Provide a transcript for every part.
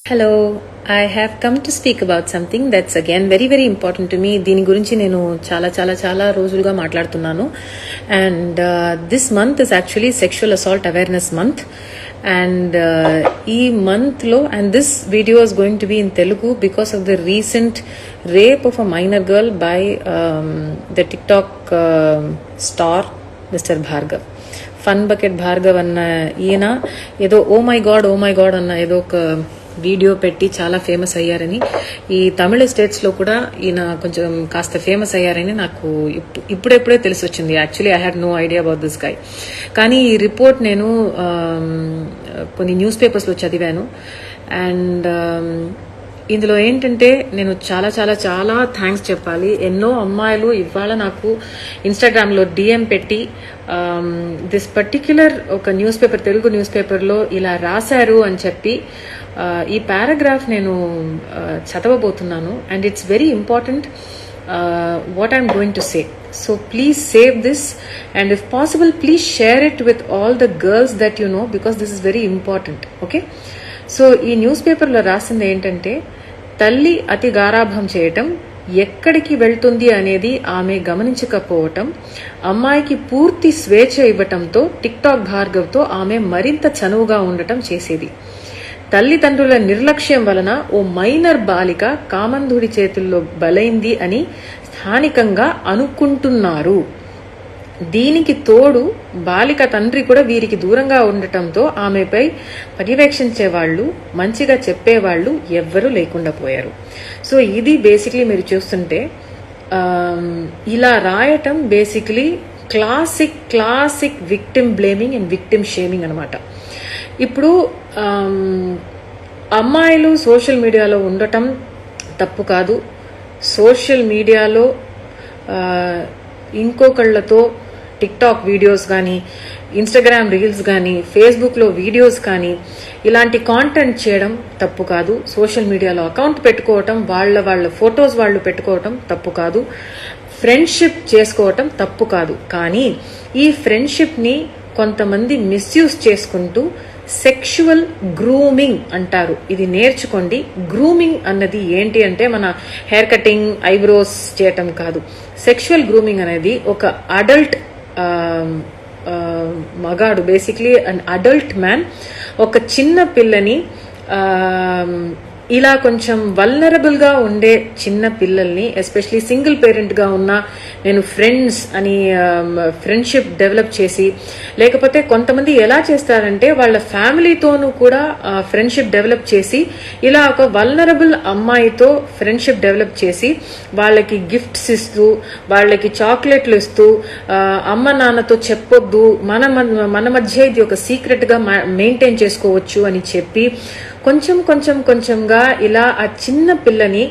Hello, I have come to speak about something that's again very very important to me. దీని గురించి నేను చాలా చాలా చాలా రోజులుగా మాట్లాడుతున్నాను. And this month is actually sexual assault awareness month. And ఈ మంత్లో and this video is going to be in Telugu because of the recent rape of a minor girl by the TikTok star mister Bhargav. Fun bucket Bhargav అన్న ఈయన ఏదో oh my God అన్న ఏదో ఒక video పెట్టి చాలా ఫేమస్ అయ్యారని, ఈ తమిళ స్టేట్స్ లో కూడా ఈయన కొంచెం కాస్త ఫేమస్ అయ్యారని నాకు ఇప్పుడెప్పుడే తెలిసి వచ్చింది. Actually I had no idea about this guy. కానీ ఈ రిపోర్ట్ నేను కొన్ని న్యూస్ పేపర్స్ లో చదివాను. అండ్ ఇందులో ఏంటంటే నేను చాలా చాలా చాలా థ్యాంక్స్ చెప్పాలి. ఎన్నో అమ్మాయిలు ఇవాళ నాకు ఇన్స్టాగ్రామ్ లో డిఎం పెట్టి దిస్ పర్టిక్యులర్ ఒక న్యూస్ పేపర్, తెలుగు న్యూస్ పేపర్లో ఇలా రాశారు అని చెప్పి ఈ పారాగ్రాఫ్ నేను చదవబోతున్నాను. And it's very important what I'm going to say. So please save this and if possible please share it with all the girls that you know because this is very important. Okay, so ఈ news పేపర్లో రాసింది ఏంటంటే, తల్లి అతి గారాభం చేయటం, ఎక్కడికి వెళ్తుంది అనేది ఆమె గమనించకపోవటం, అమ్మాయికి పూర్తి స్వేచ్ఛ ఇవ్వటంతో టిక్టాక్ భార్గవ్తో ఆమె మరింత చనువుగా ఉండటం చేసేది. తల్లిదండ్రుల నిర్లక్ష్యం వలన ఓ మైనర్ బాలిక కామంధుడి చేతుల్లో బలైంది అని స్థానికంగా అనుకుంటున్నారు. దీనికి తోడు బాలిక తండ్రి కూడా వీరికి దూరంగా ఉండటంతో ఆమెపై పర్యవేక్షించేవాళ్లు, మంచిగా చెప్పేవాళ్లు ఎవ్వరూ లేకుండా పోయారు. సో ఇది బేసిక్లీ మీరు చూస్తుంటే ఇలా రాయటం basically classic victim blaming and victim shaming అనమాట. ఇప్పుడు అమ్మాయిలు సోషల్ మీడియాలో ఉండటం తప్పు కాదు. సోషల్ మీడియాలో ఇంకొకళ్లతో టిక్టాక్ వీడియోస్ కానీ, ఇన్స్టాగ్రామ్ రీల్స్ కానీ, ఫేస్బుక్లో వీడియోస్ కానీ ఇలాంటి కాంటెంట్ చేయడం తప్పు కాదు. సోషల్ మీడియాలో అకౌంట్ పెట్టుకోవటం, వాళ్ళ ఫొటోస్ వాళ్ళు పెట్టుకోవటం తప్పు కాదు. ఫ్రెండ్షిప్ చేసుకోవటం తప్పు కాదు. కానీ ఈ ఫ్రెండ్షిప్ని కొంతమంది మిస్యూజ్ చేసుకుంటూ సెక్షువల్ గ్రూమింగ్ అంటారు. ఇది నేర్చుకోండి. గ్రూమింగ్ అన్నది ఏంటి అంటే మన హెయిర్ కటింగ్, ఐబ్రోస్ చేయటం కాదు. సెక్షువల్ గ్రూమింగ్ అనేది ఒక అడల్ట్ మగాడు, బేసిక్లీ అన్ అడల్ట్ మ్యాన్ ఒక చిన్న పిల్లని ఇలా కొంచెం వల్నరబుల్ గా ఉండే చిన్న పిల్లల్ని, ఎస్పెషలీ సింగిల్ పేరెంట్ గా ఉన్న, నేను ఫ్రెండ్స్ అని ఫ్రెండ్షిప్ డెవలప్ చేసి, లేకపోతే కొంతమంది ఎలా చేస్తారంటే వాళ్ళ ఫ్యామిలీతోనూ కూడా ఫ్రెండ్షిప్ డెవలప్ చేసి ఇలా ఒక వల్నరబుల్ అమ్మాయితో ఫ్రెండ్షిప్ డెవలప్ చేసి వాళ్ళకి గిఫ్ట్స్ ఇస్తూ, వాళ్ళకి చాక్లెట్లు ఇస్తూ, అమ్మ నాన్నతో చెప్పొద్దు, మన మధ్య ఇది ఒక సీక్రెట్ గా మెయింటైన్ చేసుకోవచ్చు అని చెప్పి కొంచెంగా ఇలా ఆ చిన్న పిల్లని,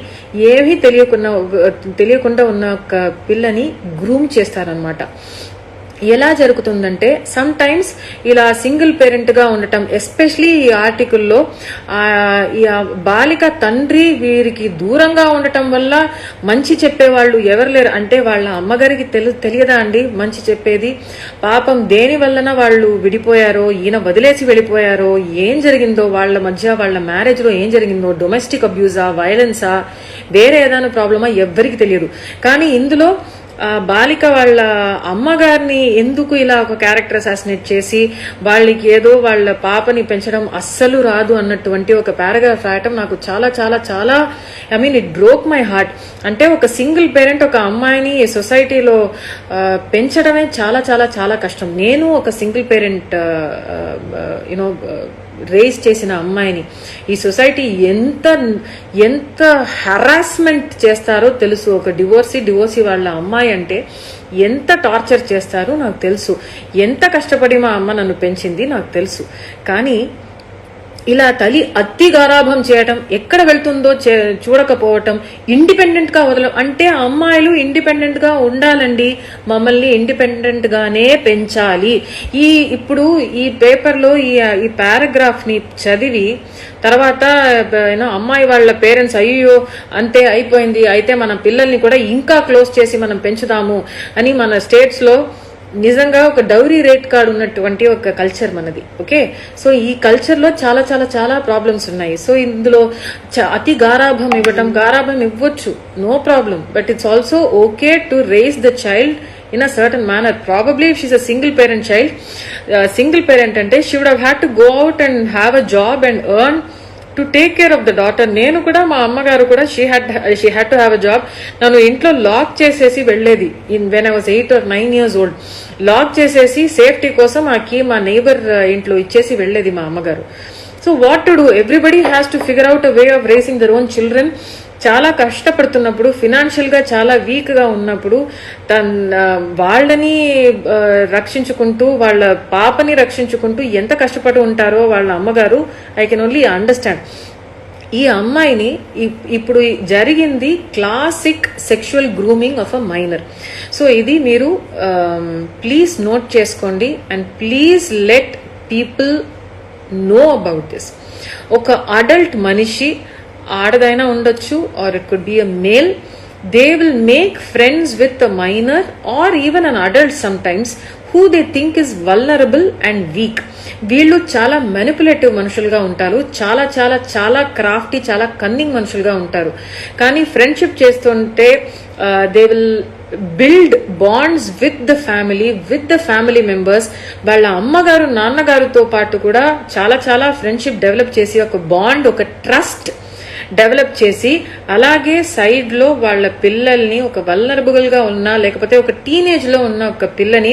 ఏమీ తెలియకుండా ఉన్న ఒక పిల్లని గ్రూమ్ చేస్తారనమాట. ఎలా జరుగుతుందంటే సమ్ టైమ్స్ ఇలా సింగిల్ పేరెంట్ గా ఉండటం, ఎస్పెషలీ ఈ ఆర్టికల్లో ఈ బాలిక తండ్రి వీరికి దూరంగా ఉండటం వల్ల మంచి చెప్పేవాళ్ళు ఎవరు లేరు. అంటే వాళ్ళ అమ్మగారికి తెలియదా అండి మంచి చెప్పేది? పాపం దేని వలన వాళ్ళు విడిపోయారో, ఈయన వదిలేసి వెళ్ళిపోయారో, ఏం జరిగిందో వాళ్ళ మధ్య, వాళ్ళ మ్యారేజ్ లో ఏం జరిగిందో, డొమెస్టిక్ అబ్యూజా, వైలెన్సా, వేరే ఏదైనా ప్రాబ్లమా ఎవ్వరికి తెలియదు. కానీ ఇందులో బాలిక వాళ్ళ అమ్మగారిని ఎందుకు ఇలా ఒక క్యారెక్టర్ అసాసినేట్ చేసి వాళ్ళకి ఏదో వాళ్ళ పాపని పెంచడం అస్సలు రాదు అన్నటువంటి ఒక పారాగ్రాఫ్ రాయటం నాకు చాలా చాలా చాలా ఇట్ బ్రోక్ మై హార్ట్. అంటే ఒక సింగిల్ పేరెంట్ ఒక అమ్మాయిని సొసైటీలో పెంచడమే చాలా చాలా చాలా కష్టం. నేను ఒక సింగిల్ పేరెంట్ రేస్ చేసిన అమ్మాయిని ఈ సొసైటీ ఎంత హరాస్మెంట్ చేస్తారో తెలుసు. ఒక డివోర్సీ వాళ్ళ అమ్మాయి అంటే ఎంత టార్చర్ చేస్తారో నాకు తెలుసు. ఎంత కష్టపడి మా అమ్మ నన్ను పెంచింది నాకు తెలుసు. కానీ ఇలా తల్లి అతి గారాభం చేయటం, ఎక్కడ వెళ్తుందో చూడకపోవటం, ఇండిపెండెంట్ గా వదలం అంటే అమ్మాయిలు ఇండిపెండెంట్ గా ఉండాలండి, మమ్మల్ని ఇండిపెండెంట్ గానే పెంచాలి. ఇప్పుడు ఈ పేపర్లో ఈ పారాగ్రాఫ్ ని చదివి తర్వాత అమ్మాయి వాళ్ళ పేరెంట్స్ అయ్యో అంతే అయిపోయింది, అయితే మన పిల్లల్ని కూడా ఇంకా క్లోజ్ చేసి మనం పెంచుదాము అని మన స్టేట్స్ లో నిజంగా ఒక డౌరీ రేట్ కార్డ్ ఉన్నటువంటి ఒక కల్చర్ మనది. ఓకే, సో ఈ కల్చర్ లో చాలా చాలా చాలా ప్రాబ్లమ్స్ ఉన్నాయి. సో ఇందులో అతి గారాభం ఇవ్వచ్చు, no problem, but it's also okay to raise the child in a certain manner. Probably if she's a single parent child, single parent ante she would have had to go out and have a job and earn to take care of the daughter. నేను కూడా మా అమ్మగారు కూడా she had to have a job. నన్ను ఇంట్లో lock చేసేసి వెళ్ళేది when I was 8 or 9 years old. Lock చేసేసి సేఫ్టీ కోసం ఆ కీ మా నైబర్ ఇంట్లో ఇచ్చేసి వెళ్ళేది మా అమ్మగారు. So what to do, everybody has to figure out a way of racing their own children. చాలా కష్టపడుతున్నప్పుడు, ఫినాన్షియల్ గా చాలా వీక్ గా ఉన్నప్పుడు వాళ్ళని రక్షించుకుంటూ, వాళ్ళ పాపని రక్షించుకుంటూ ఎంత కష్టపడి ఉంటారో వాళ్ళ అమ్మగారు. I can only understand. ఈ అమ్మాయిని ఇప్పుడు జరిగింది classic sexual grooming of a minor. So ఇది మీరు ప్లీజ్ నోట్ చేసుకోండి and please let people know about this. ఒక అడల్ట్ మనిషి, ఆడదైనా ఉండొచ్చు or it could be a male, they will make friends with a minor or even an adult sometimes who they think is vulnerable and weak. వీళ్ళు చాలా manipulative మనుషులుగా ఉంటారు, చాలా చాలా చాలా క్రాఫ్టీ, చాలా కన్నింగ్ మనుషులుగా ఉంటారు. కానీ ఫ్రెండ్షిప్ చేస్తుంటే they will build bonds with the family members. వాళ్ళ అమ్మగారు నాన్నగారితో పాటు కూడా చాలా చాలా ఫ్రెండ్షిప్ డెవలప్ చేసి ఒక బాండ్, ఒక ట్రస్ట్ డెవలప్ చేసి, అలాగే సైడ్ లో వాళ్ళ పిల్లల్ని, ఒక వల్నరబుల్ గా ఉన్నా లేకపోతే ఒక టీనేజ్ లో ఉన్న ఒక పిల్లని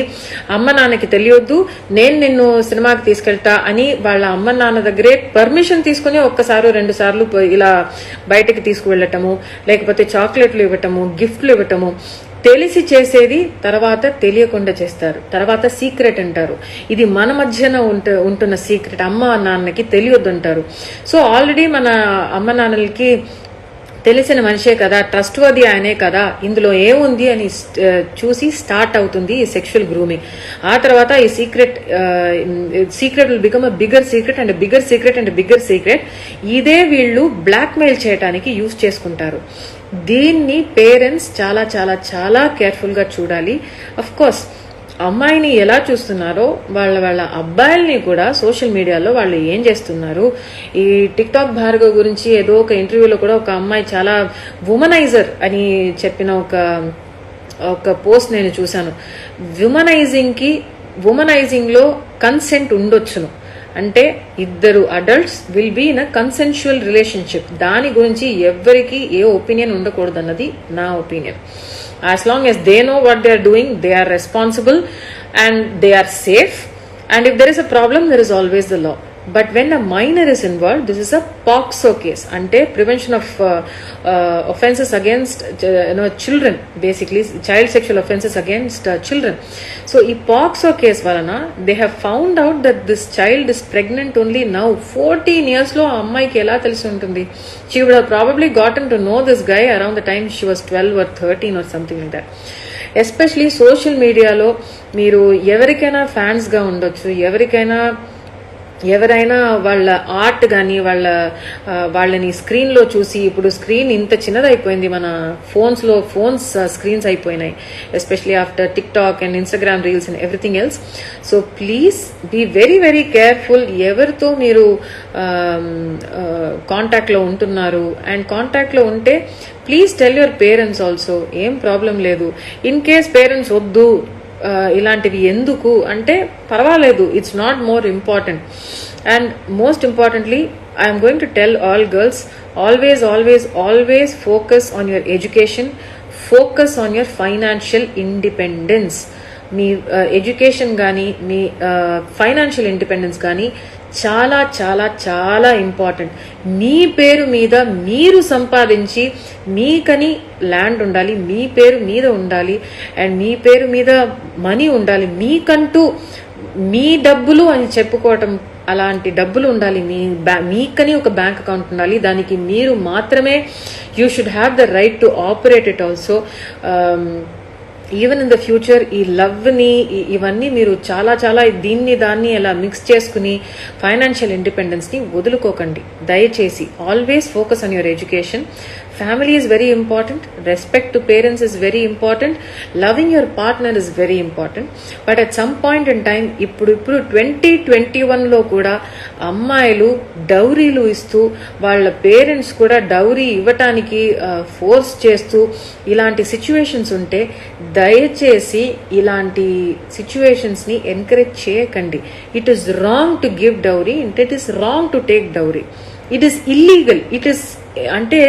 అమ్మ నాన్నకి తెలియొద్దు, నేను నిన్ను సినిమాకి తీసుకెళ్తా అని వాళ్ళ అమ్మ నాన్న దగ్గరే పర్మిషన్ తీసుకుని ఒక్కసారి 2 సార్లు ఇలా బయటకి తీసుకువెళ్ళటము, లేకపోతే చాక్లెట్లు ఇవ్వటము, గిఫ్ట్లు ఇవ్వటము. తెలిసి చేసేది తర్వాత తెలియకుండా చేస్తారు, తర్వాత సీక్రెట్ అంటారు. ఇది మన మధ్యన ఉంటున్న సీక్రెట్, అమ్మ నాన్నకి తెలియొద్దంటారు. సో ఆల్రెడీ మన అమ్మ నాన్నలకి తెలిసిన మనిషే కదా, ట్రస్ట్ వర్ది ఆయనే కదా, ఇందులో ఏముంది అని చూసి స్టార్ట్ అవుతుంది ఈ సెక్షువల్ గ్రూమింగ్. ఆ తర్వాత ఈ secret will become a bigger secret and bigger secret and bigger secret. ఇదే వీళ్ళు బ్లాక్ మెయిల్ చేయడానికి యూజ్ చేసుకుంటారు. దీన్ని పేరెంట్స్ చాలా చాలా చాలా కేర్ఫుల్ గా చూడాలి. అఫ్ కోర్స్ అమ్మాయిని ఎలా చూస్తున్నారో వాళ్ళ అబ్బాయిల్ని కూడా సోషల్ మీడియాలో వాళ్ళు ఏం చేస్తున్నారు. ఈ టిక్ టాక్ భార్గవ్ గురించి ఏదో ఒక ఇంటర్వ్యూలో కూడా ఒక అమ్మాయి చాలా వుమనైజర్ అని చెప్పిన ఒక పోస్ట్ నేను చూశాను. వుమనైజింగ్ లో కన్సెంట్ ఉండొచ్చును, అంటే ఇద్దరు adults will be in a consensual relationship. దాని గురించి ఎవరికి ఏ ఒపీనియన్ ఉండకూడదు అన్నది నా opinion. As long as they know what they are doing, they are responsible and they are safe. And if there is a problem, there is always the law. But when a minor is involved, this is a POCSO case, ante prevention of offences against children, basically child sexual offences against children. So ee POCSO case valana they have found out that this child is pregnant only now. 14 years lo ammaiki ela telisi untundi. She would have probably gotten to know this guy around the time she was 12 or 13 or something like that. Especially social మీడియాలో మీరు ఎవరికైనా fans గా ఉండొచ్చు, ఎవరైనా వాళ్ళ art కానీ వాళ్ళని screen లో చూసి, ఇప్పుడు స్క్రీన్ ఇంత చిన్నదైపోయింది, మన ఫోన్స్ స్క్రీన్స్ అయిపోయినాయి, especially after TikTok and Instagram reels and everything else. So please be very very careful ఎవరితో మీరు కాంటాక్ట్ లో ఉంటున్నారు. అండ్ కాంటాక్ట్ లో ఉంటే please tell your parents also, ఏం ప్రాబ్లం లేదు. ఇన్ కేస్ పేరెంట్స్ వద్దు ఇలాంటివి ఎందుకు అంటే పర్వాలేదు, it's not more important. And most importantly I'm going to tell all girls, always focus on your education, focus on your financial independence. Me education కానీ మీ financial independence కానీ చాలా చాలా చాలా ఇంపార్టెంట్. మీ పేరు మీద మీరు సంపాదించి, మీకని ల్యాండ్ ఉండాలి, మీ పేరు మీద ఉండాలి, అండ్ మీ పేరు మీద మనీ ఉండాలి, మీకంటూ మీ డబ్బులు అని చెప్పుకోవటం అలాంటి డబ్బులు ఉండాలి, మీకని ఒక బ్యాంక్ అకౌంట్ ఉండాలి, దానికి మీరు మాత్రమే you should have the right to operate it also. Even in the future ఈ లవ్ ని ఇవన్నీ మీరు చాలా చాలా దాన్ని ఎలా మిక్స్ చేసుకుని ఫైనాన్షియల్ ఇండిపెండెన్స్ ని వదులుకోకండి దయచేసి. Always focus on your education, family is very important, respect to parents is very important, loving your partner is very important. But at some point in time, ఇప్పుడు 2021లో కూడా అమ్మాయిలు డౌరీలు ఇస్తూ వాళ్ళ పేరెంట్స్ కూడా dowry ఇవ్వటానికి force చేస్తూ ఇలాంటి సిచ్యువేషన్స్ ఉంటే దయచేసి ఇలాంటి సిచ్యువేషన్స్ ని ఎంకరేజ్ చేయకండి. It is wrong to give dowry, it is wrong to take dowry. It is illegal. It is అంటే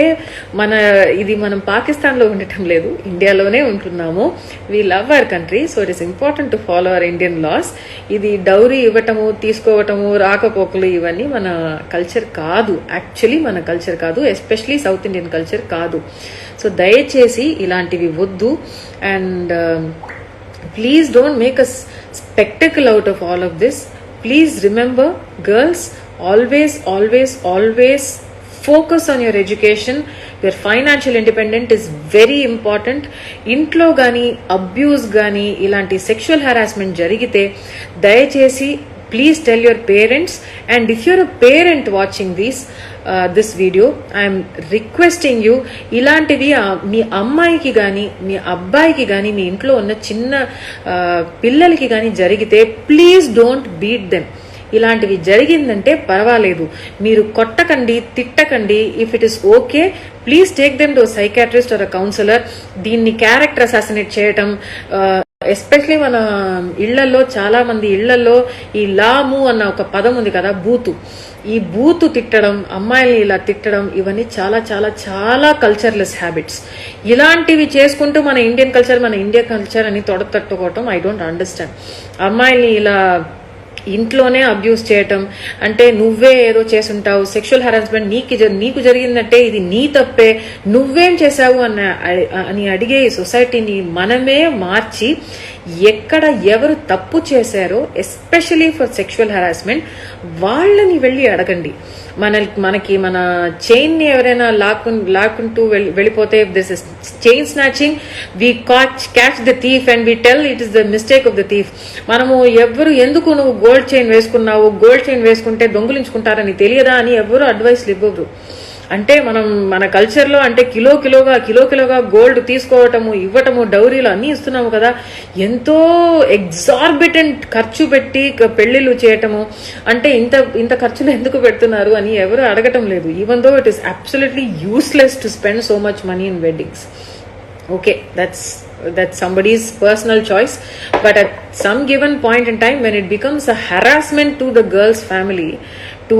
మనం పాకిస్తాన్ లో ఉండటం లేదు, ఇండియాలోనే ఉంటున్నాము. We love our country, so it is important to follow our Indian loss. ఇది dowry ఇవ్వటము, తీసుకోవటము, రాకపోకలు ఇవన్నీ మన కల్చర్ కాదు. యాక్చువల్లీ మన కల్చర్ కాదు, ఎస్పెషలీ సౌత్ ఇండియన్ కల్చర్ కాదు. సో దయచేసి ఇలాంటివి వద్దు. And please don't make a spectacle out of all of this. Please remember, girls, always focus on your education. Your financial independence is very important. ఇంట్లో గానీ abuse గానీ ఇలాంటి sexual harassment జరిగితే దయచేసి please tell your parents. And if you're a parent watching this video, I'm requesting you, ఇలాంటివి మీ అమ్మాయికి గానీ మీ అబ్బాయికి గానీ మీ ఇంట్లో ఉన్న చిన్న పిల్లలకి గానీ జరిగితే ప్లీజ్ డోంట్ బీట్ దెమ్. ఇలాంటివి జరిగిందంటే పర్వాలేదు, మీరు కొట్టకండి, తిట్టకండి. If it is okay, please take them to psychiatrist or a counsellor. దీన్ని క్యారెక్టర్ అసాసినేట్ చేయటం, ఎస్పెషలీ మన ఇళ్లలో, చాలా మంది ఇళ్లలో ఈ లాము అన్న ఒక పదం ఉంది కదా, బూతు. ఈ బూతు తిట్టడం, అమ్మాయిల్ని ఇలా తిట్టడం, ఇవన్నీ చాలా చాలా చాలా కల్చర్లెస్ హ్యాబిట్స్. ఇలాంటివి చేసుకుంటూ మన ఇండియన్ కల్చర్ అని తొడతట్టుకోవటం ఐ డోంట్ అండర్స్టాండ్. అమ్మాయిల్ని ఇలా ఇంట్లోనే అబ్యూస్ చేయటం అంటే నువ్వే ఏదో చేసుంటావు, సెక్షువల్ హెరాస్మెంట్ నీకు జరిగిందంటే ఇది నీ తప్పే, నువ్వేం చేశావు అని అడిగే ఈ సొసైటీని మనమే మార్చి ఎక్కడ ఎవరు తప్పు చేశారో, ఎస్పెషలీ ఫర్ సెక్షువల్ హెరాస్మెంట్, వాళ్ళని వెళ్ళి అడగండి. మనకి మన చైన్ ని ఎవరైనా లాక్కుంటూ వెళ్ళిపోతే, this is chain snatching, we catch the thief and we tell it is the mistake of the thief. మనము ఎందుకు నువ్వు గోల్డ్ చైన్ వేసుకున్నావు, గోల్డ్ చైన్ వేసుకుంటే దొంగిలించుకుంటారని తెలియదా అని ఎవరు అడ్వైస్లు ఇవ్వరు. అంటే మన కల్చర్ లో అంటే కిలోగా గోల్డ్ తీసుకోవటము, ఇవ్వటము, డౌరీలు అన్ని ఇస్తున్నాము కదా. ఎంతో ఎగ్జార్బిటెంట్ ఖర్చు పెట్టి పెళ్లిళ్ళు చేయటము, అంటే ఇంత ఖర్చులు ఎందుకు పెడుతున్నారు అని ఎవరు అడగటం లేదు. Even though it is absolutely useless to spend so much money in weddings. Okay, that's somebody's personal choice, but at some given point in time when it becomes a harassment to the girl's family to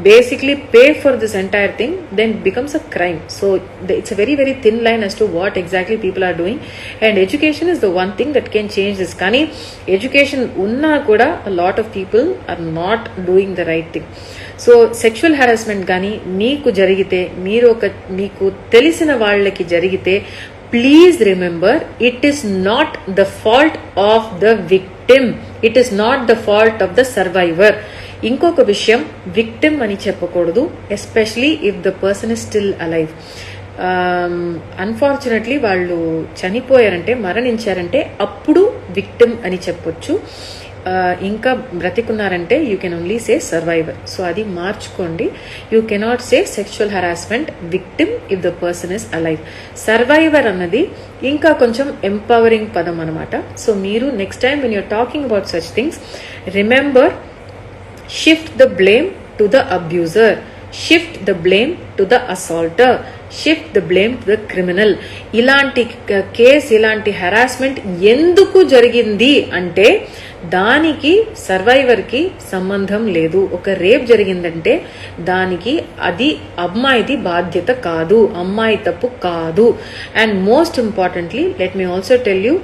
basically pay for this entire thing, then it becomes a crime. So it's a very very thin line as to what exactly people are doing, and education is the one thing that can change this. Kani education unna kuda a lot of people are not doing the right thing. So sexual harassment కానీ మీకు జరిగితే, మీకు తెలిసిన వాళ్ళకి జరిగితే, please remember, it is not the fault of the victim, it is not the fault of the survivor. ఇంకొక విషయం, victim అని చెప్పకూడదు, especially if the person is still alive. Unfortunately వాళ్ళు చనిపోయారంటే, మరణించారంటే అప్పుడు విక్టిమ్ అని చెప్పొచ్చు. ఇంకా బ్రతికున్నారంటే you can only say survivor. So అది మార్చుకోండి. You cannot say sexual harassment victim if the person is alive. Survivor అన్నది ఇంకా కొంచెం ఎంపవరింగ్ పదం అనమాట. సో మీరు next time when you're talking about such things, remember, shift the blame to the abuser, shift the blame to the assaulter, shift the blame to the criminal. ఇలాంటి case, ఇలాంటి harassment ఎందుకు జరిగింది అంటే దానికి survivor కి సంబంధం లేదు. ఒక రేప్ జరిగిందంటే దానికి అది అమ్మాయిది బాధ్యత కాదు, అమ్మాయి తప్పు కాదు. And most importantly let me also tell you,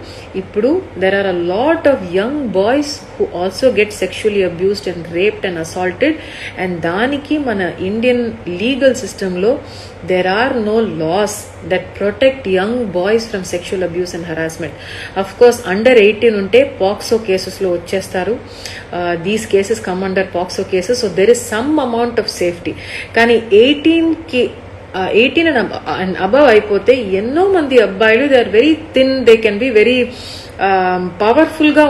ఇప్పుడు there are a lot of young boys who also get sexually abused and raped and assaulted. And దానికి మన ఇండియన్ లీగల్ సిస్టంలో there are no laws that protect young boys from sexual abuse and harassment. Of course, under 18 unte POCSO cases lo vachestaru. These cases come under POCSO cases, so there is some amount of safety. Kani 18 and above అయిపోతే ఎన్నో మంది అబ్బాయిలు, they are very thin, they can be very powerful గా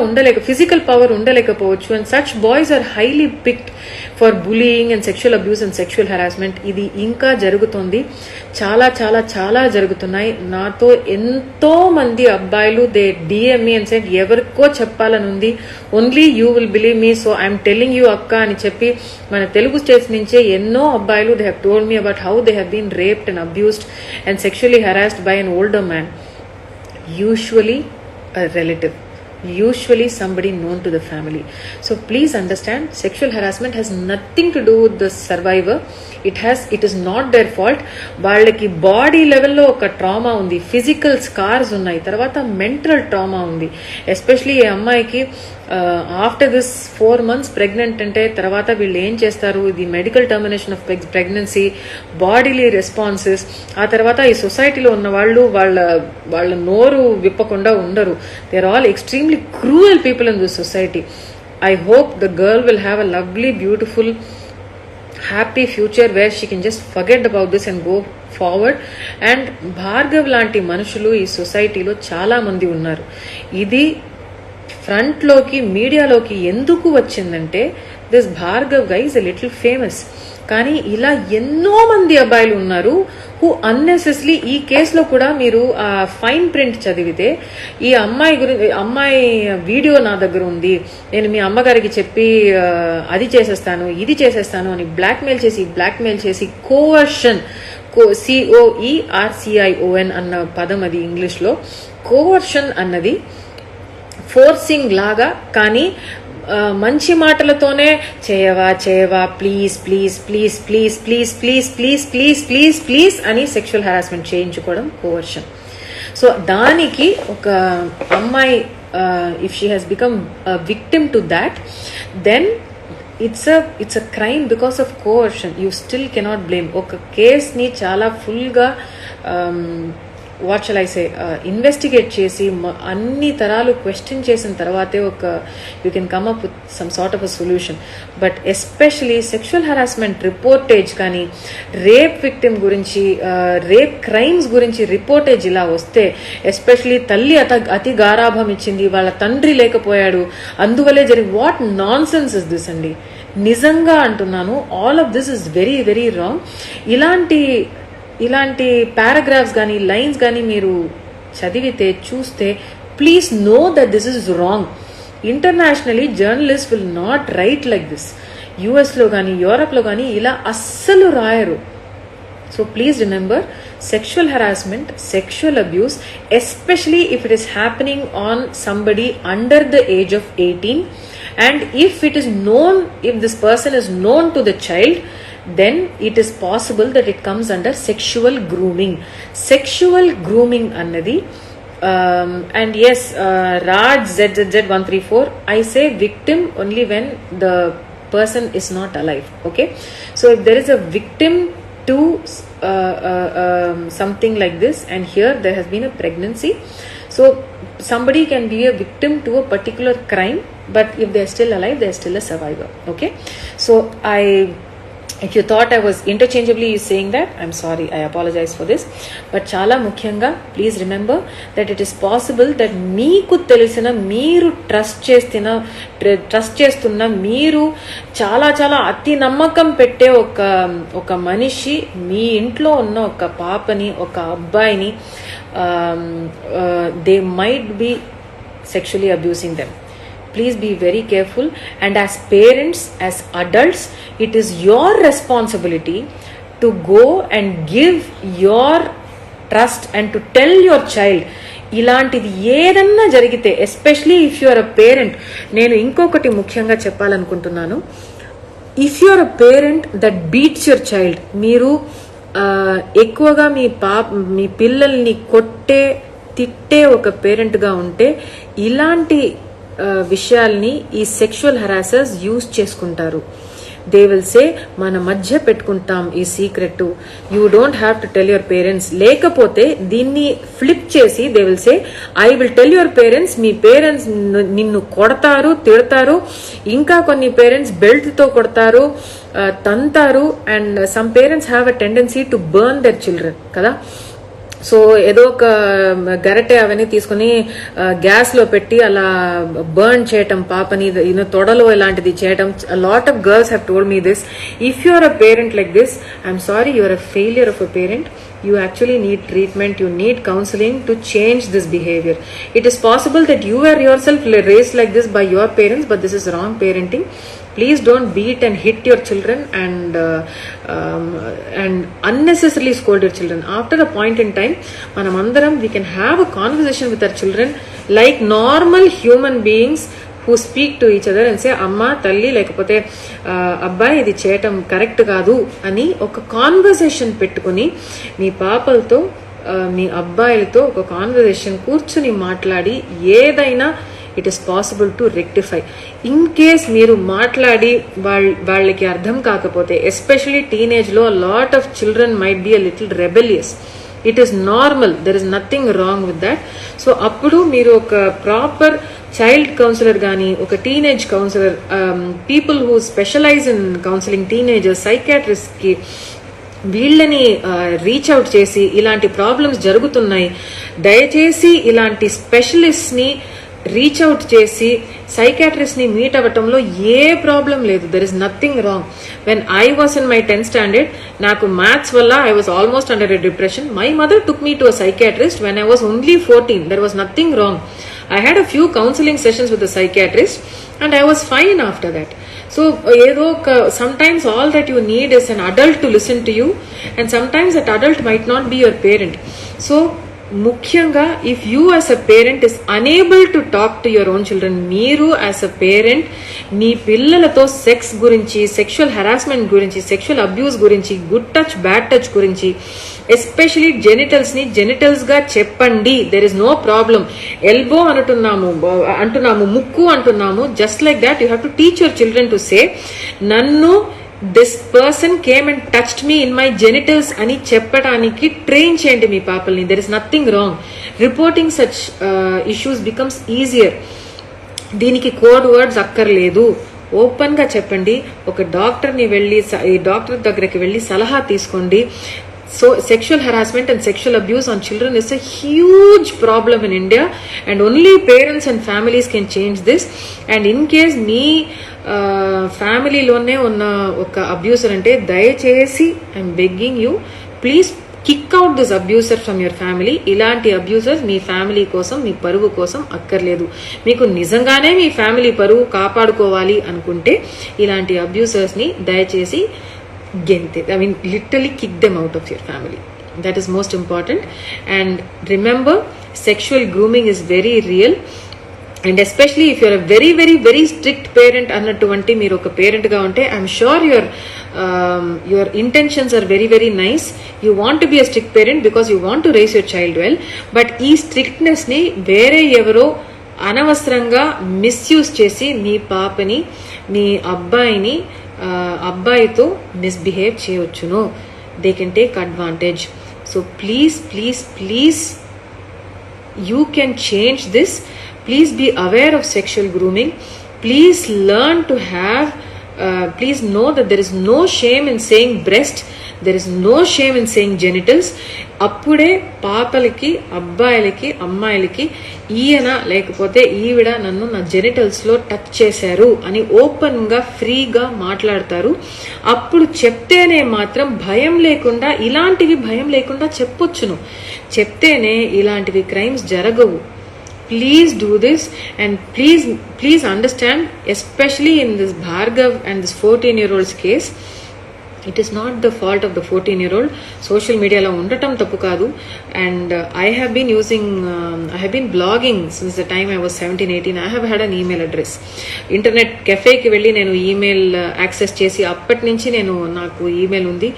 physical power ఉండలేకపోవచ్చు. And such boys are highly picked for bullying and sexual abuse and sexual harassment. ఇది ఇంకా జరుగుతుంది, చాలా చాలా చాలా జరుగుతున్నాయి. నాతో ఎంతో మంది అబ్బాయిలు they DM me and said ఎవరికో చెప్పాలని ఉంది, only you will believe me, so I'm telling you అక్క అని చెప్పి మన తెలుగు స్టేట్స్ నుంచే ఎన్నో అబ్బాయిలు they have told me about how they have been raped and abused and sexually harassed by an older man, usually a relative, usually somebody known to the family. So please understand, sexual harassment has nothing to do with the survivor. It is not their fault. వాళ్ళకి body లెవెల్లో ఒక trauma ఉంది, physical scars ఉన్నాయి, తర్వాత mental trauma ఉంది. Especially ఈ అమ్మాయికి after this 4 months pregnant అంటే తర్వాత వీళ్ళు ఏం చేస్తారు, ఇది medical termination of pregnancy, bodily responses, ఆ తర్వాత ఈ సొసైటీలో ఉన్న వాళ్ళు వాళ్ళ నోరు విప్పకుండా ఉండరు. They are all extremely cruel people in this society. I hope the girl will have a lovely, beautiful, happy future where she can just forget about this and go forward. And Bhargav లాంటి మనుషులు ఈ సొసైటీలో చాలా మంది ఉన్నారు. ఇది front లోకి మీడియాలోకి ఎందుకు వచ్చిందంటే this Bhargav guy is a little famous. కానీ ఇలా ఎన్నో మంది అబ్బాయిలు ఉన్నారు హూ అన్నెసెసరీ, ఈ కేసులో కూడా మీరు ఆ ఫైన్ ప్రింట్ చదివితే ఈ అమ్మాయి వీడియో నా దగ్గర ఉంది, నేను మీ అమ్మగారికి చెప్పి అది చేసేస్తాను ఇది చేసేస్తాను అని బ్లాక్మెయిల్ చేసి కోవర్షన్, COERCION అన్న పదం అది ఇంగ్లీష్ లో. కోవర్షన్ అన్నది ఫోర్సింగ్ లాగా, కానీ మంచి మాటలతోనే చేయవా please please please please please please please please please please అని సెక్షువల్ హెరాస్మెంట్ చేయించుకోవడం కోవర్షన్. సో దానికి ఒక అమ్మాయి if she has become victim to that, then it's a crime because of coercion. You still cannot blame. ఒక కేస్ని చాలా ఫుల్గా what shall I say investigate చేసి అన్ని తరాలు క్వశ్చన్ చేసిన తర్వాతే you can come up with some sort of a solution. But especially sexual harassment reportage కానీ రేప్ విక్టిమ్ గురించి రేప్ క్రైమ్స్ గురించి రిపోర్టేజ్ ఇలా వస్తే, ఎస్పెషలీ తల్లి అతి గారాభం ఇచ్చింది, వాళ్ళ తండ్రి లేకపోయాడు, అందువల్లే what nonsense is this అండి. నిజంగా అంటున్నాను, all of this is very very wrong. ఇలాంటి పారాగ్రాఫ్స్ కానీ లైన్స్ కానీ మీరు చదివితే చూస్తే please know that this is wrong. Internationally journalist will not write like this. యుఎస్లో కానీ యూరప్లో కానీ ఇలా అస్సలు రాయరు. So please remember, sexual harassment, sexual abuse, especially if it is happening on somebody under the age of 18, and if this person is known to the child, then it is possible that it comes under sexual grooming. Sexual grooming annadi and yes, Raj ZZZ134, I say victim only when the person is not alive. Okay, so if there is a victim to something like this, and here there has been a pregnancy, so somebody can be a victim to a particular crime, but if they are still alive, they are still a survivor. Okay, so if you thought I was interchangeably saying that, I'm sorry, I apologize for this. But chala mukhyanga, please remember that it is possible that meeku telisina, meeru trust chestunna, meeru chala ati nammakam pette oka manishi mee intlo unna oka paapani, oka abbayini, they might be sexually abusing them. Please be very careful, and as parents, as adults, it is your responsibility to go and give your trust and to tell your child ఇలాంటిది ఏదన్నా జరిగితే, especially if you are a parent. నేను ఇంకొకటి ముఖ్యంగా చెప్పాలనుకుంటున్నాను, if you are a parent that beats your child, మీరు ఎక్కువగా మీ పిల్లల్ని తిట్టే ఒక పేరెంట్గా ఉంటే ఇలాంటి విషయాల్ని ఈ సెక్షువల్ హెరాసర్స్ యూజ్ చేసుకుంటారు. దే విల్ సే మన మధ్య పెట్టుకుంటాం ఈ secret, you don't have to tell your parents. లేకపోతే దీన్ని ఫ్లిప్ చేసి they will say I will tell your parents, మీ పేరెంట్స్ నిన్ను కొడతారు, తిడతారు, ఇంకా కొన్ని పేరెంట్స్ బెల్ట్ తో కొడతారు, తంతారు, and some parents have a tendency to burn their children కదా. సో ఏదో ఒక గరటె అవన్నీ తీసుకుని గ్యాస్ లో పెట్టి అలా బర్న్ చేయటం పాపని, తొడలో ఇలాంటిది చేయటం. Lot of girls have told me this. If you are a parent like this, I'm sorry, you are a failure of a parent. You actually need treatment, you need counseling to change this behavior. It is possible that you were yourself raised like this by your parents, but this is wrong parenting. Please don't beat and hit your children and unnecessarily scold your children. After a point in time, manamandaram we can have a conversation with our children like normal human beings who speak to each other and say, amma talli lekapothe abbai idi cheyatam correct kaadu ani oka conversation pettukoni మీ పాపలతో మీ అబ్బాయిలతో ఒక conversation కూర్చుని మాట్లాడి ఏదైనా it is possible to rectify. In case మీరు మాట్లాడి వాళ్ళకి అర్థం కాకపోతే, ఎస్పెషలీ టీనేజ్ లో lot of children might be a little rebellious. It is normal, there is nothing wrong with that. So అప్పుడు మీరు ఒక ప్రాపర్ చైల్డ్ కౌన్సిలర్ కానీ, ఒక teenage counsellor, people who specialize in counselling teenagers, psychiatrist కి వీళ్ళని reach out చేసి ఇలాంటి problems జరుగుతున్నాయి, దయచేసి ఇలాంటి స్పెషలిస్ట్ ని రీచ్ అవుట్ చేసి సైకాట్రిస్ట్ ని మీట్ అవ్వటంలో ఏ ప్రాబ్లం లేదు. There is nothing wrong. When I was in my 10th standard, నాకు మ్యాథ్స్ వల్ల I was almost under a depression. My mother took me to a psychiatrist when I was only 14. There was nothing wrong. I had a few counseling sessions with a psychiatrist and I was fine after that. So sometimes all that you need is an adult to listen to you, and sometimes that adult might not be your parent. So ముఖ్యంగా if you as a parent is unable to talk to your own children, మీరు as a parent మీ పిల్లలతో sex గురించి, sexual harassment గురించి, sexual abuse గురించి, good touch bad touch గురించి, especially genitals ని genitals గా చెప్పండి. There is no problem. Elbow అంటున్నాము, ముక్కు అంటున్నాము. Just like that you have to teach your children to say, నన్ను this person came and touched me in my genitals అని చెప్పడానికి ట్రైన్ చేయండి మీ పాపల్ని. There is nothing wrong. Reporting such issues becomes easier. దీనికి కోడ్ వర్డ్స్ అక్కర్లేదు. Open గా చెప్పండి. ఒక డాక్టర్ దగ్గరికి వెళ్ళి సలహా తీసుకోండి. So sexual harassment and sexual abuse on children is a huge problem in India, and only parents and families can change this. And in case me family lone unna oka abuser ante, dayachesi I'm begging you, please kick out this abuser from your family. ఇలాంటి అబ్యూసర్స్ మీ family కోసం, మీ పరువు కోసం అక్కర్లేదు. మీకు నిజంగానే మీ family పరువు కాపాడుకోవాలి అనుకుంటే ఇలాంటి అబ్యూసర్స్ ని దయచేసి gente, I mean literally kick them out of your family. That is most important. And remember, sexual grooming is very real, and especially if you're a very very very strict parent annatuvanti meer oka parent ga unte, I'm sure your intentions are very very nice. You want to be a strict parent because you want to raise your child well, but ee strictness ni vere evaro అనవసరంగా misuse చేసి మీ పాపని, మీ అబ్బాయిని అబ్బాయితో misbehave చేయవచ్చును. They can take advantage. So please please please you can change this. Please be aware of sexual grooming. Please learn to have, please know that there is no shame in saying breast, there is no shame in saying genitals. అప్పుడే పాపలకి, అబ్బాయిలకి, అమ్మాయిలకి ఈయన లేకపోతే ఈవిడ నన్ను నా genitals లో touch చేశారు అని ఓపెన్ గా ఫ్రీగా మాట్లాడతారు. అప్పుడు చెప్తేనే మాత్రం భయం లేకుండా, ఇలాంటివి భయం లేకుండా చెప్పొచ్చును. చెప్తేనే ఇలాంటివి క్రైమ్స్ జరగవు. Please do this, and please understand, especially in this Bhargav and this 14-year-old's case, it is not the fault of the 14-year-old. Social media lo undatam tappu kaadu, and I have been blogging since the time I was 17-18. I have had an email address. Internet cafe ki velli nenu email access chesi appati nunchi naaku email undi.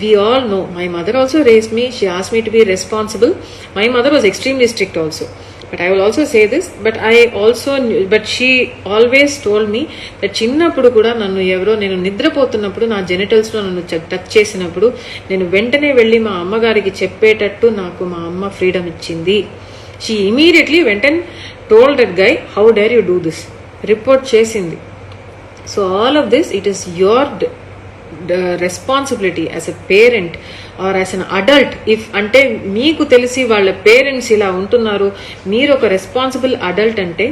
We all know, my mother also raised me. She asked me to be responsible. My mother was extremely strict also. But I will also say this, but she always told me that చిన్నప్పుడు కూడా నన్ను ఎవరో, నేను నిద్రపోతున్నప్పుడు నా genitals లో నన్ను touch చేసినప్పుడు నేను వెంటనే వెళ్ళి మా అమ్మగారికి చెప్పేటట్టు నాకు మా అమ్మ ఫ్రీడమ్ ఇచ్చింది. She immediately went and told that guy, how dare you do this? Report చేసింది. So all of this, it is your responsibility as a parent are as an adult. If అంటే మీకు తెలిసి వాళ్ళ పేరెంట్స్ ఇలా ఉంటున్నారు, మీరు ఒక రెస్పాన్సిబుల్ అడల్ట్ అంటే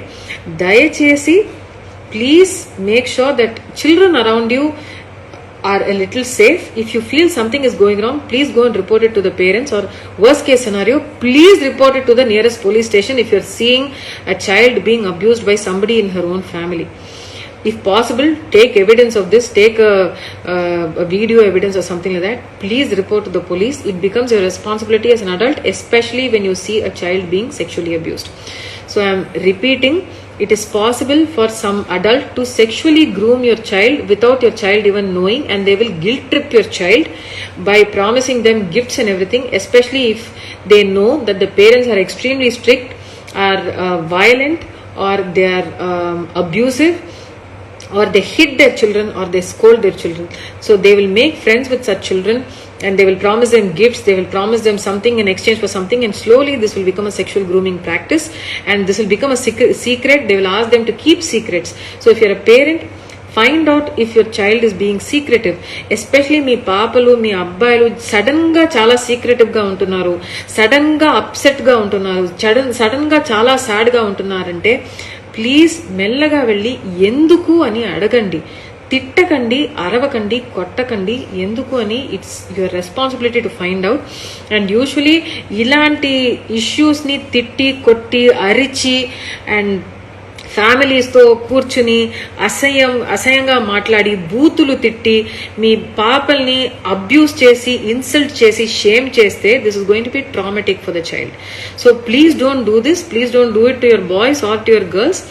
దయచేసి please make sure that children around you are a little safe. If you feel something is going wrong, please go and report it to the parents, or worst case scenario, please report it to the nearest police station if you're seeing a child being abused by somebody in her own family. If possible, take evidence of this, take a video evidence or something like that. Please report to the police. It becomes your responsibility as an adult, especially when you see a child being sexually abused. So I am repeating, it is possible for some adult to sexually groom your child without your child even knowing, and they will guilt trip your child by promising them gifts and everything, especially if they know that the parents are extremely strict, are violent, or they are abusive, or they hit their children, or they scold their children. So they will make friends with such children, and they will promise them gifts, they will promise them something in exchange for something, and slowly this will become a sexual grooming practice, and this will become a secret. They will ask them to keep secrets. So if you're a parent, find out if your child is being secretive, especially మీ పాపలు మీ అబ్బాయిలు sudden గా చాలా secretive గా ఉంటున్నారు, sudden గా upset గా ఉంటున్నారు, sudden గా చాలా సాడ్ గా ఉంటున్నారంటే ప్లీజ్ మెల్లగా వెళ్ళి ఎందుకు అని అడగండి. తిట్టకండి, అరవకండి, కొట్టకండి. ఎందుకు అని it's your responsibility to find out. And usually ఇలాంటి ఇష్యూస్ని తిట్టి కొట్టి అరిచి అండ్ ఫ్యామిలీస్తో కూర్చుని అసహ్యంగా మాట్లాడి బూతులు తిట్టి మీ పాపల్ని అబ్యూస్ చేసి ఇన్సల్ట్ చేసి షేమ్ చేస్తే this is going to be traumatic for the child. So please don't do this. Please don't do it to your boys or to your girls.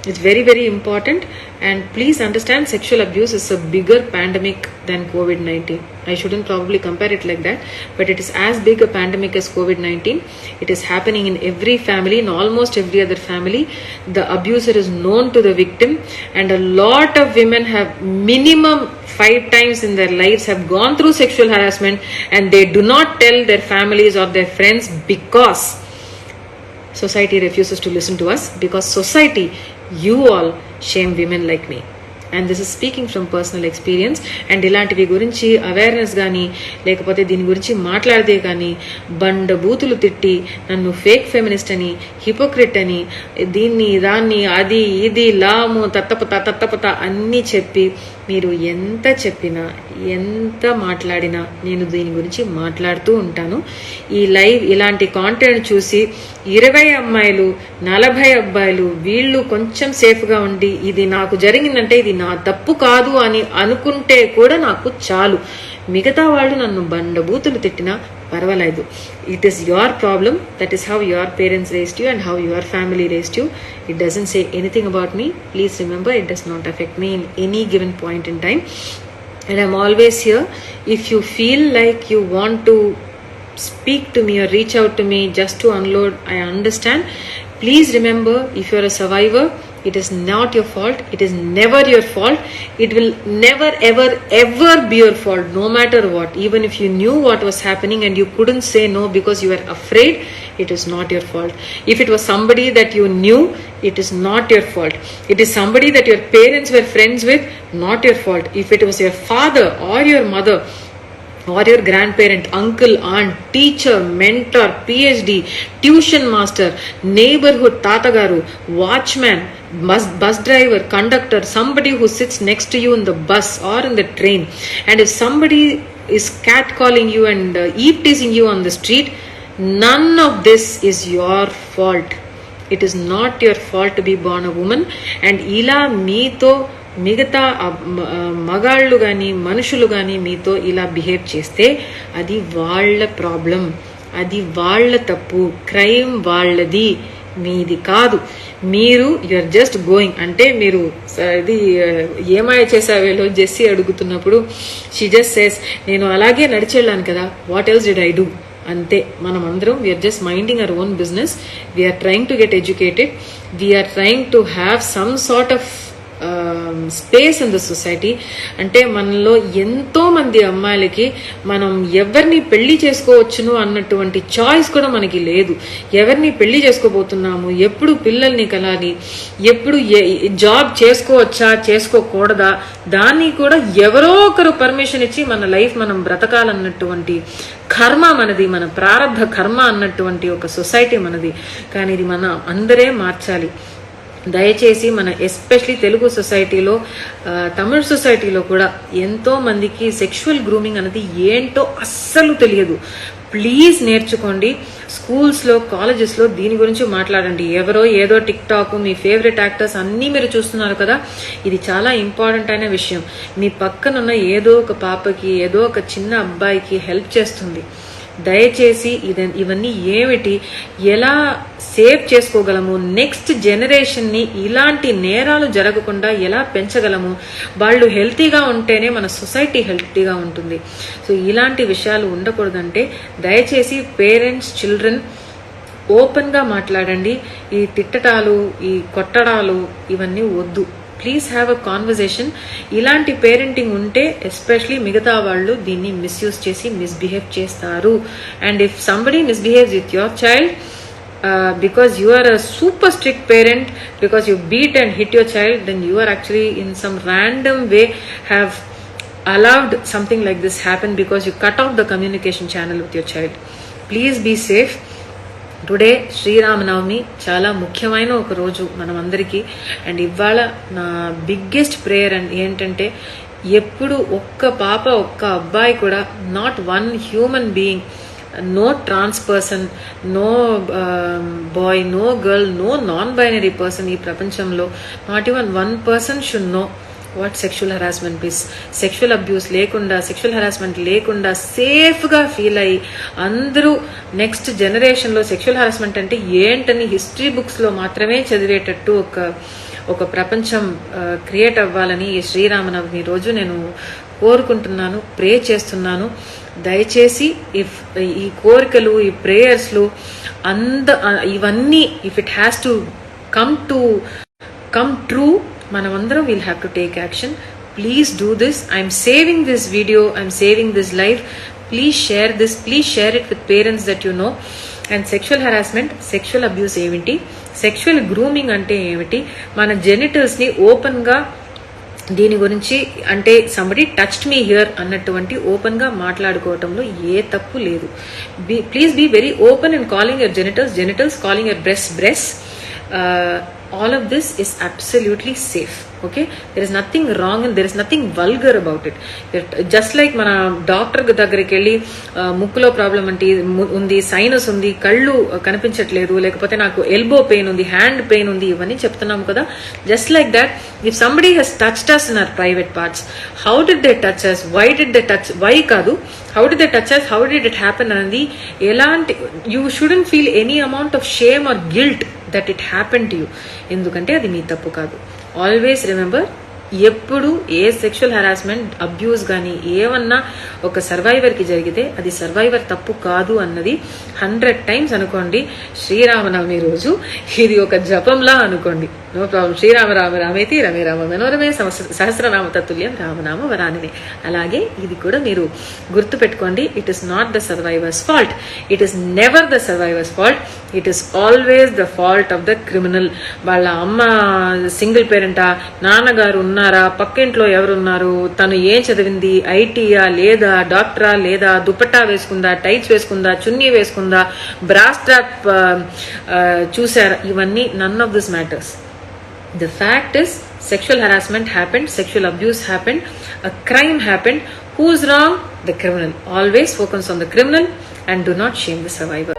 It's very, very important. And please understand, sexual abuse is a bigger pandemic than COVID-19. I shouldn't probably compare it like that, but it is as big a pandemic as COVID-19. It is happening in every family, in almost every other family. The abuser is known to the victim, and a lot of women have minimum 5 times in their lives have gone through sexual harassment, and they do not tell their families or their friends because society refuses to listen to us, because society, you all shame women like me. And this is speaking from personal experience. And ఇలాంటివి గురించి awareness కానీ లేకపోతే దీని గురించి మాట్లాడితే కానీ బండ బూతులు తిట్టి నన్ను ఫేక్ ఫెమినిస్ట్ అని, హిపోక్రిట్ అని, దీన్ని దాన్ని అది ఇది లాము తత్తపత అన్నీ చెప్పి మీరు ఎంత చెప్పినా ఎంత మాట్లాడినా నేను దీని గురించి మాట్లాడుతూ ఉంటాను. ఈ లైవ్ ఇలాంటి కాంటెంట్ చూసి 20 అమ్మాయిలు 40 అబ్బాయిలు వీళ్ళు కొంచెం సేఫ్గా ఉండి ఇది నాకు జరిగిందంటే ఇది నా తప్పు కాదు అని అనుకుంటే కూడా నాకు చాలు. మిగతా వాళ్ళు నన్ను బండబూతులు తిట్టినా పర్వాలేదు. It is your problem. That is how your parents raised you and how your family raised you. It doesn't say anything about me. Please remember, it does not affect me in any given point in time. And I'm always here. If you feel like you want to speak to me or reach out to me just to unload, I understand. Please remember, if you're a survivor, it is not your fault. It is never your fault. It will never ever be your fault, no matter what. Even if you knew what was happening and you couldn't say no because you were afraid, it is not your fault. If it was somebody that you knew, it is not your fault. It is somebody that your parents were friends with, not your fault. If it was your father or your mother or your grandparent, uncle, aunt, teacher, mentor, PhD, tuition master, neighborhood tatagaru, watchman, bus driver, conductor, somebody who sits next to you in the bus or in the train, and if somebody is catcalling you and teasing you on the street, none of this is your fault. It is not your fault to be born a woman. And ila meeto మిగతా మగాళ్ళు కానీ మనుషులు కానీ మీతో ఇలా behave చేస్తే అది వాళ్ళ ప్రాబ్లం, అది వాళ్ళ తప్పు, క్రైమ్ వాళ్ళది, మీది కాదు. మీరు యూఆర్ జస్ట్ గోయింగ్. అంటే మీరు ఇది ఏమాయ చేసావేలో జెస్సీ అడుగుతున్నప్పుడు షీ జస్ట్ సేస్ నేను అలాగే నడిచెళ్ళాను కదా, what else did I do, అంతే. మనం అందరం we're just minding our own business. We're trying to get educated. We're trying to have some sort of space in the society. అంటే మనలో ఎంతో మంది అమ్మాయిలకి మనం ఎవరిని పెళ్లి చేసుకోవచ్చును అన్నటువంటి చాయిస్ కూడా మనకి లేదు. ఎవరిని పెళ్లి చేసుకోబోతున్నాము, ఎప్పుడు పిల్లల్ని కలాలి, ఎప్పుడు జాబ్ చేసుకోవచ్చా చేసుకోకూడదా, దాన్ని కూడా ఎవరో ఒకరు పర్మిషన్ ఇచ్చి మన లైఫ్ మనం బ్రతకాలన్నటువంటి కర్మ మనది, మన ప్రారంభ కర్మ అన్నటువంటి ఒక సొసైటీ మనది. కానీ ఇది మన అందరే మార్చాలి. దయచేసి మన ఎస్పెషలీ తెలుగు సొసైటీలో, తమిళ సొసైటీలో కూడా ఎంతో మందికి సెక్షువల్ గ్రూమింగ్ అనేది ఏంటో అస్సలు తెలియదు. ప్లీజ్ నేర్చుకోండి. స్కూల్స్లో, కాలేజెస్లో దీని గురించి మాట్లాడండి. ఎవరో ఏదో టిక్ టాక్, మీ ఫేవరెట్ యాక్టర్స్ అన్నీ మీరు చూస్తున్నారు కదా, ఇది చాలా ఇంపార్టెంట్ అయిన విషయం. మీ పక్కనున్న ఏదో ఒక పాపకి, ఏదో ఒక చిన్న అబ్బాయికి హెల్ప్ చేస్తుంది. దయచేసి ఇవన్నీ ఏమిటి, ఎలా సేవ్ చేసుకోగలము, నెక్స్ట్ జనరేషన్ని ఇలాంటి నేరాలు జరగకుండా ఎలా పెంచగలము, వాళ్ళు హెల్తీగా ఉంటేనే మన సొసైటీ హెల్తీగా ఉంటుంది. సో ఇలాంటి విషయాలు ఉండకూడదంటే దయచేసి పేరెంట్స్, చిల్డ్రన్ ఓపెన్గా మాట్లాడండి. ఈ తిట్టడాలు, ఈ కొట్టడాలు ఇవన్నీ వద్దు. Please have a conversation. ఇలాంటి పేరెంటింగ్ ఉంటే ఎస్పెషలీ మిగతా వాళ్ళు దీన్ని మిస్యూజ్ చేసి మిస్బిహేవ్ చేస్తారు. And if somebody misbehaves with your child because you are a super strict parent, because you beat and hit your child, then you are actually in some random way have allowed something like this happen because you cut off the communication channel with your child. Please be safe. Today Sriramanavami చాలా ముఖ్యమైన ఒక రోజు మనం అందరికీ. And ఇవాళ నా biggest prayer and ఏంటంటే, ఎప్పుడు ఒక్క పాప, ఒక్క అబ్బాయి కూడా, not one human being, no trans person, no boy, no girl, no non binary person ఈ ప్రపంచంలో, not even one person should know what sexual harassment is. Sexual abuse లేకుండా, సెక్షువల్ హరాస్మెంట్ లేకుండా సేఫ్గా ఫీల్ అయ్యి అందరూ నెక్స్ట్ జనరేషన్లో sexual harassment అంటే ఏంటని హిస్టరీ బుక్స్లో మాత్రమే చదివేటట్టు ఒక ప్రపంచం క్రియేట్ అవ్వాలని ఈ శ్రీరామనవమి రోజు నేను కోరుకుంటున్నాను, ప్రే చేస్తున్నాను. దయచేసి ఈ కోరికలు, ఈ ప్రేయర్స్లు ఇవన్నీ if it has to come true, మనమందరం will have to take action. Please do this. I'm saving this video, I'm saving this life. Please share this, please share it with parents that you know. And sexual harassment, sexual abuse ఏమిటి, sexual grooming అంటే ఏమిటి, మన జెనిటల్స్ని ఓపెన్గా దీని గురించి అంటే somebody touched me here అన్నటువంటి ఓపెన్గా మాట్లాడుకోవటంలో ఏ తప్పు లేదు. Please be very open in calling your genitals, calling your breast. All of this is absolutely safe. Okay, there is nothing wrong and there is nothing vulgar about it. Just like మన doctor దగ్గరికి వెళ్ళి ముక్కులో problem ఉంది, sinus ఉంది, కళ్ళు కనిపించట్లేదు, లేకపోతే నాకు ఎల్బో పెయిన్ ఉంది, హ్యాండ్ పెయిన్ ఉంది, ఇవన్నీ చెప్తున్నాము కదా. Just like that, if somebody has touched us in our private parts, how did they touch us, why did they touch, why కాదు, how did they touch us, how did it happen అనేది ఎలాంటి, you shouldn't feel any amount of shame or guilt that it happened to you. ఎందుకంటే అది మీ తప్పు కాదు. Always remember, ఎప్పుడు ఏ sexual harassment, abuse కానీ ఏమన్నా ఒక సర్వైవర్కి జరిగితే అది సర్వైవర్ తప్పు కాదు అన్నది 100 times అనుకోండి. శ్రీరామనవమి రోజు ఇది ఒక జపంలా అనుకోండి. No problem. శ్రీరామ రామ రామేతి రమే రామ మనోరమే సహస్రనామ తత్తుల్యం రామనామ వరానినే. అలాగే ఇది కూడా మీరు గుర్తు పెట్టుకోండి. It is not the survivor's fault, it is never the survivor's fault, it is always the fault of the criminal. వాళ్ళ అమ్మ సింగిల్ పేరెంటా, నాన్నగారు ఉన్నారా, పక్కింట్లో ఎవరున్నారు, తను ఏం చదివింది, ఐటీయా లేదా డాక్టరా లేదా దుపట్టా వేసుకుందా, టైట్స్ వేసుకుందా, చున్నీ వేసుకుందా, బ్రాస్ స్ట్రాప్ చూసారా, ఇవన్నీ none of this matters. The fact is, sexual harassment happened, sexual abuse happened, a crime happened. Who's wrong? The criminal. Always focus on the criminal and do not shame the survivor.